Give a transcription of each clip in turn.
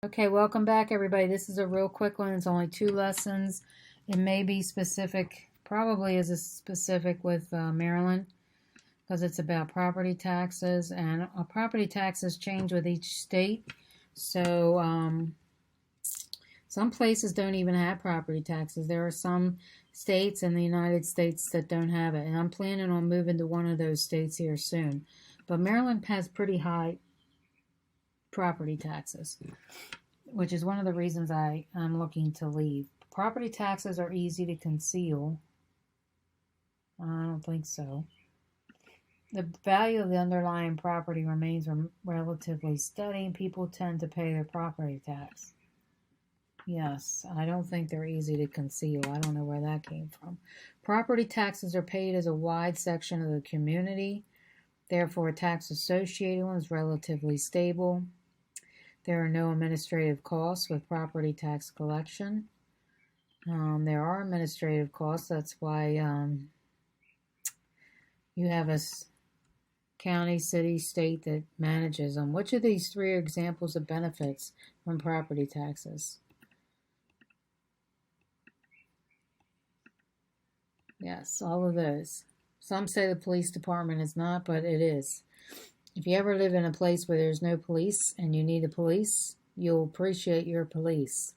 Okay, welcome back, everybody. This is a real quick one. It's only 2 lessons. It may be specific, probably is a specific with Maryland, because it's about property taxes, and property taxes change with each state. So some places don't even have property taxes. There are some states in the United States that don't have it, and I'm planning on moving to one of those states here soon. But Maryland has pretty high property taxes, which is one of the reasons I'm looking to leave. Property taxes are easy to conceal. I don't think so. The value of the underlying property remains relatively steady, and people tend to pay their property tax. Yes, I don't think they're easy to conceal. I don't know where that came from. Property taxes are paid as a wide section of the community. Therefore, tax associated one is relatively stable. There are no administrative costs with property tax collection. There are administrative costs. That's why you have a county, city, state that manages them. Which of these three are examples of benefits from property taxes? Yes, all of those. Some say the police department is not, but it is. If you ever live in a place where there's no police and you need a police, you'll appreciate your police.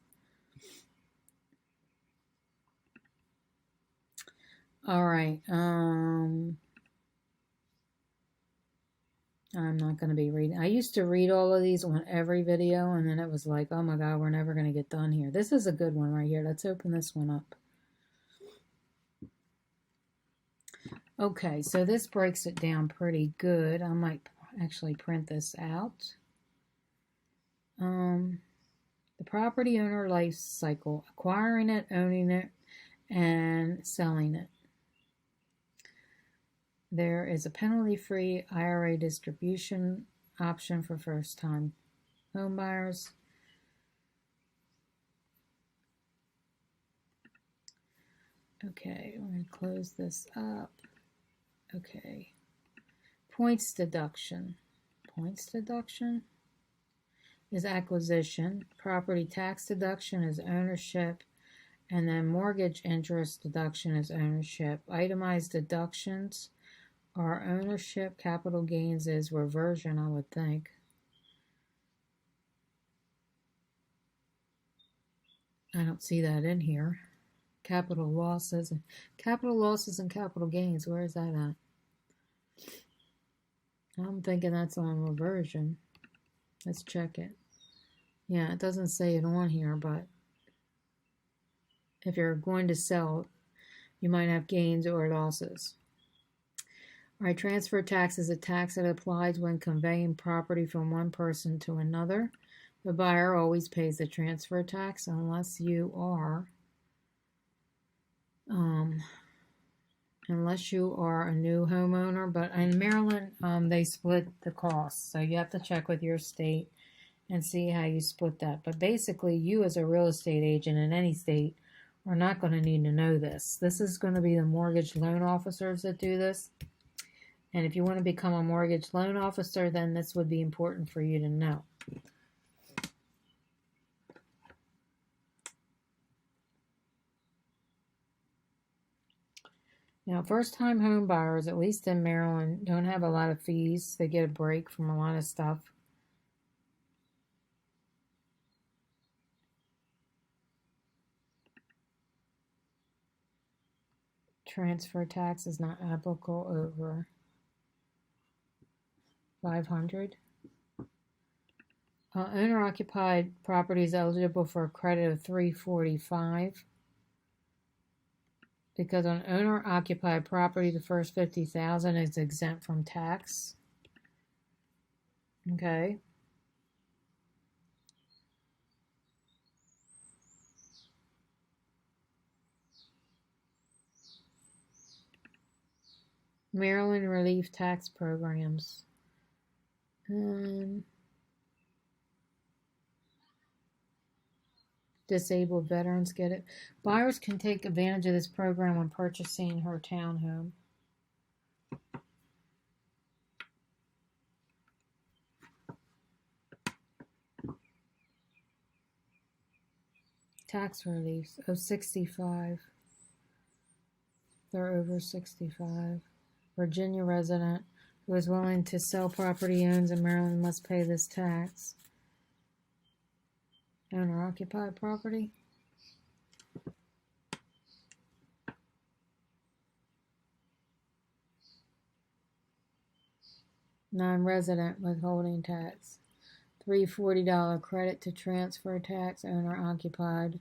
All right. I'm not going to be reading. I used to read all of these on every video, and then it was like, oh my God, we're never going to get done here. This is a good one right here. Let's open this one up. Okay, so this breaks it down pretty good. I might actually print this out. The property owner life cycle: acquiring it, owning it, and selling it. There is a penalty-free IRA distribution option for first-time home buyers. Okay, we're going to close this up. Okay. Points deduction. Points deduction is acquisition. Property tax deduction is ownership. And then mortgage interest deduction is ownership. Itemized deductions are ownership. Capital gains is reversion, I would think. I don't see that in here. Capital losses and capital gains. Where is that at? I'm thinking that's on reversion. Let's check it. Yeah, it doesn't say it on here, but if you're going to sell, you might have gains or losses. All right, transfer tax is a tax that applies when conveying property from one person to another. The buyer always pays the transfer tax unless you are a new homeowner. But in Maryland, they split the costs, so you have to check with your state and see how you split that. But basically, you as a real estate agent in any state are not going to need to know this. This is going to be the mortgage loan officers that do this. And if you want to become a mortgage loan officer, then this would be important for you to know. Now, first-time home buyers, at least in Maryland, don't have a lot of fees. They get a break from a lot of stuff. Transfer tax is not applicable over $500. Owner-occupied property is eligible for a credit of $345. Because on owner-occupied property, the first $50,000 is exempt from tax. Okay. Maryland relief tax programs. Disabled veterans get it. Buyers can take advantage of this program when purchasing her townhome. tax reliefs. Oh, 65. They're over 65. Virginia resident who is willing to sell property he owns in Maryland must pay this tax. Owner-occupied property. Non-resident withholding tax. $340 credit to transfer tax, owner-occupied.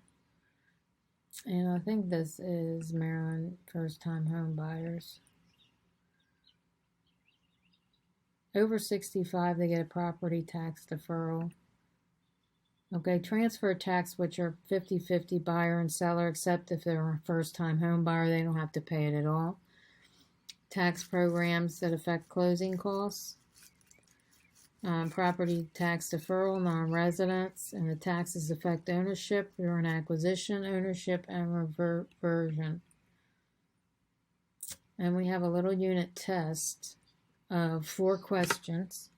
And I think this is Maryland first-time home buyers. Over 65, they get a property tax deferral. Okay, transfer tax, which are 50-50 buyer and seller, except if they're a first-time home buyer, they don't have to pay it at all. Tax programs that affect closing costs. Property tax deferral, non-residents, and the taxes affect ownership during acquisition, ownership, and reversion. And we have a little unit test of 4 questions.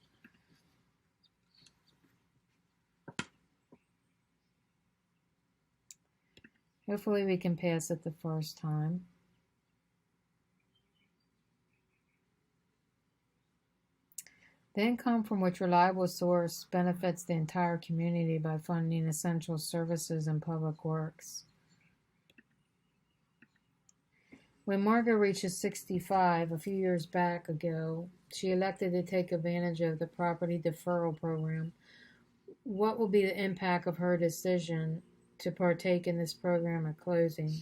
Hopefully we can pass it the first time. The income from which reliable source benefits the entire community by funding essential services and public works. When Margot reaches 65 a few years back ago, she elected to take advantage of the property deferral program. What will be the impact of her decision to partake in this program at closing?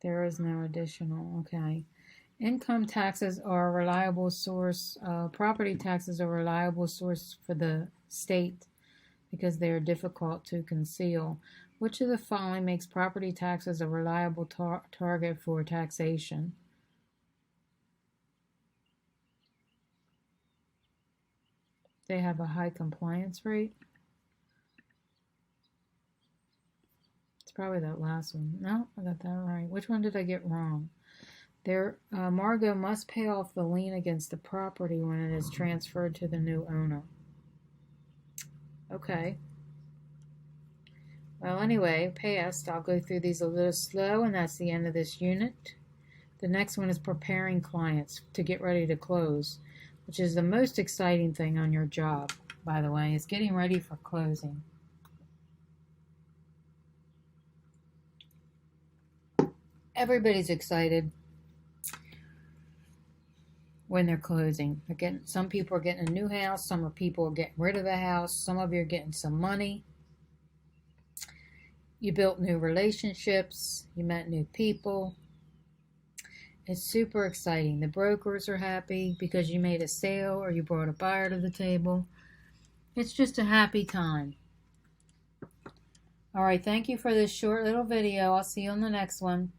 There is no additional, okay. Income taxes are a reliable source. Property taxes are a reliable source for the state because they are difficult to conceal. Which of the following makes property taxes a reliable target for taxation? They have a high compliance rate. It's probably that last one. No, I got that right. Which one did I get wrong? Margot must pay off the lien against the property when it is transferred to the new owner. Okay. Well, anyway, passed. I'll go through these a little slow, and that's the end of this unit. The next one is preparing clients to get ready to close, which is the most exciting thing on your job, by the way, is getting ready for closing. Everybody's excited when they're closing. Again, some people are getting a new house, some people are getting rid of the house, some of you are getting some money. You built new relationships, you met new people. It's super exciting. The brokers are happy because you made a sale or you brought a buyer to the table. It's just a happy time. All right, thank you for this short little video. I'll see you on the next one.